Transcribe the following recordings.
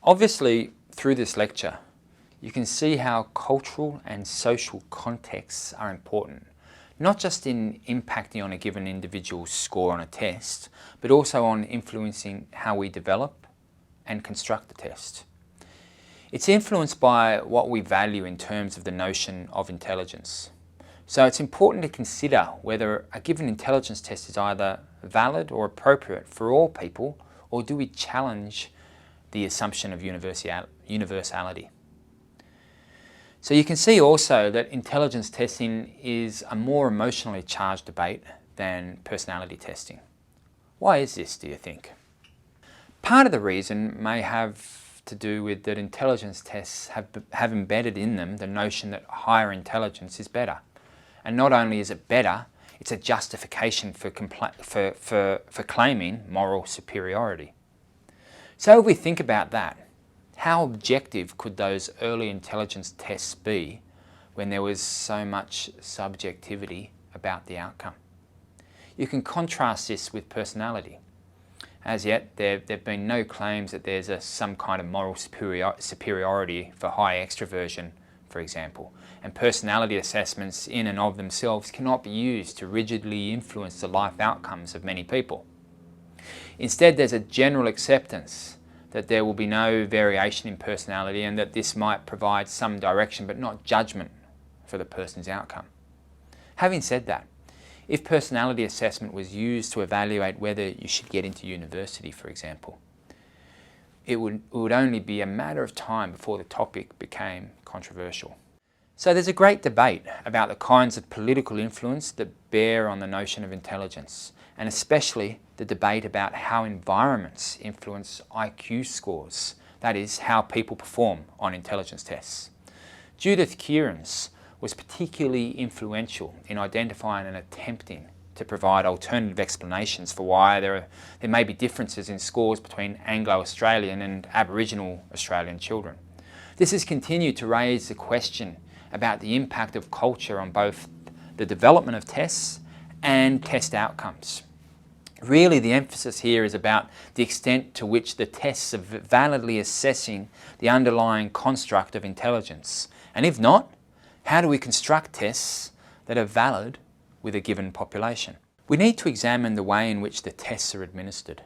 Obviously, through this lecture, you can see how cultural and social contexts are important, not just in impacting on a given individual's score on a test, but also on influencing how we develop and construct the test. It's influenced by what we value in terms of the notion of intelligence. So it's important to consider whether a given intelligence test is either valid or appropriate for all people, or do we challenge the assumption of universality. So you can see also that intelligence testing is a more emotionally charged debate than personality testing. Why is this, do you think? Part of the reason may have to do with that intelligence tests have embedded in them the notion that higher intelligence is better. And not only is it better, it's a justification for claiming moral superiority. So if we think about that, how objective could those early intelligence tests be when there was so much subjectivity about the outcome? You can contrast this with personality. As yet, there have been no claims that there's some kind of moral superiority for high extroversion, for example, and personality assessments in and of themselves cannot be used to rigidly influence the life outcomes of many people. Instead, there's a general acceptance that there will be no variation in personality and that this might provide some direction but not judgment for the person's outcome. Having said that, if personality assessment was used to evaluate whether you should get into university, for example, it would only be a matter of time before the topic became controversial. So there's a great debate about the kinds of political influence that bear on the notion of intelligence, and especially the debate about how environments influence IQ scores, that is, how people perform on intelligence tests. Judith Kearns was particularly influential in identifying and attempting to provide alternative explanations for why there may be differences in scores between Anglo-Australian and Aboriginal Australian children. This has continued to raise the question about the impact of culture on both the development of tests and test outcomes. Really, the emphasis here is about the extent to which the tests are validly assessing the underlying construct of intelligence. And if not, how do we construct tests that are valid with a given population? We need to examine the way in which the tests are administered.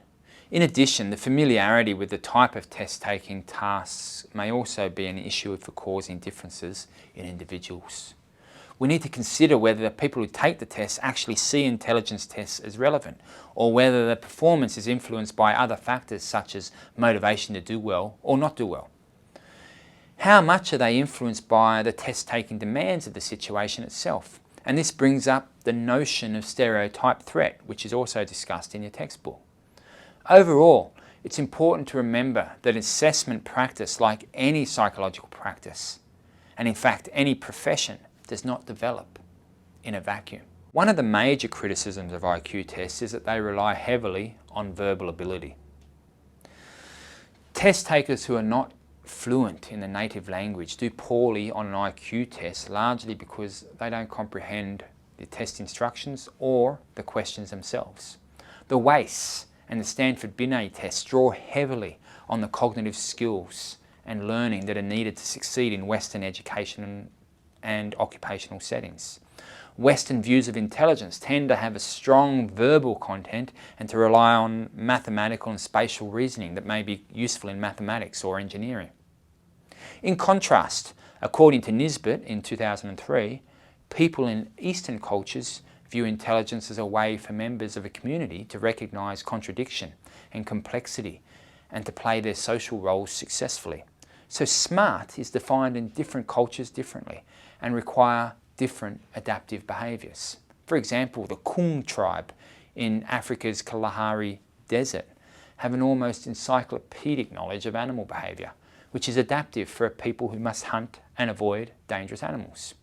In addition, the familiarity with the type of test-taking tasks may also be an issue for causing differences in individuals. We need to consider whether the people who take the tests actually see intelligence tests as relevant, or whether the performance is influenced by other factors such as motivation to do well or not do well. How much are they influenced by the test-taking demands of the situation itself? And this brings up the notion of stereotype threat, which is also discussed in your textbook. Overall, it's important to remember that assessment practice, like any psychological practice, and in fact any profession, does not develop in a vacuum. One of the major criticisms of IQ tests is that they rely heavily on verbal ability. Test takers who are not fluent in the native language do poorly on an IQ test, largely because they don't comprehend the test instructions or the questions themselves. The WACE and the Stanford Binet tests draw heavily on the cognitive skills and learning that are needed to succeed in Western education and occupational settings. Western views of intelligence tend to have a strong verbal content and to rely on mathematical and spatial reasoning that may be useful in mathematics or engineering. In contrast, according to Nisbet in 2003, people in Eastern cultures view intelligence as a way for members of a community to recognise contradiction and complexity and to play their social roles successfully. So smart is defined in different cultures differently and require different adaptive behaviours. For example, the Kung tribe in Africa's Kalahari Desert have an almost encyclopedic knowledge of animal behaviour, which is adaptive for people who must hunt and avoid dangerous animals.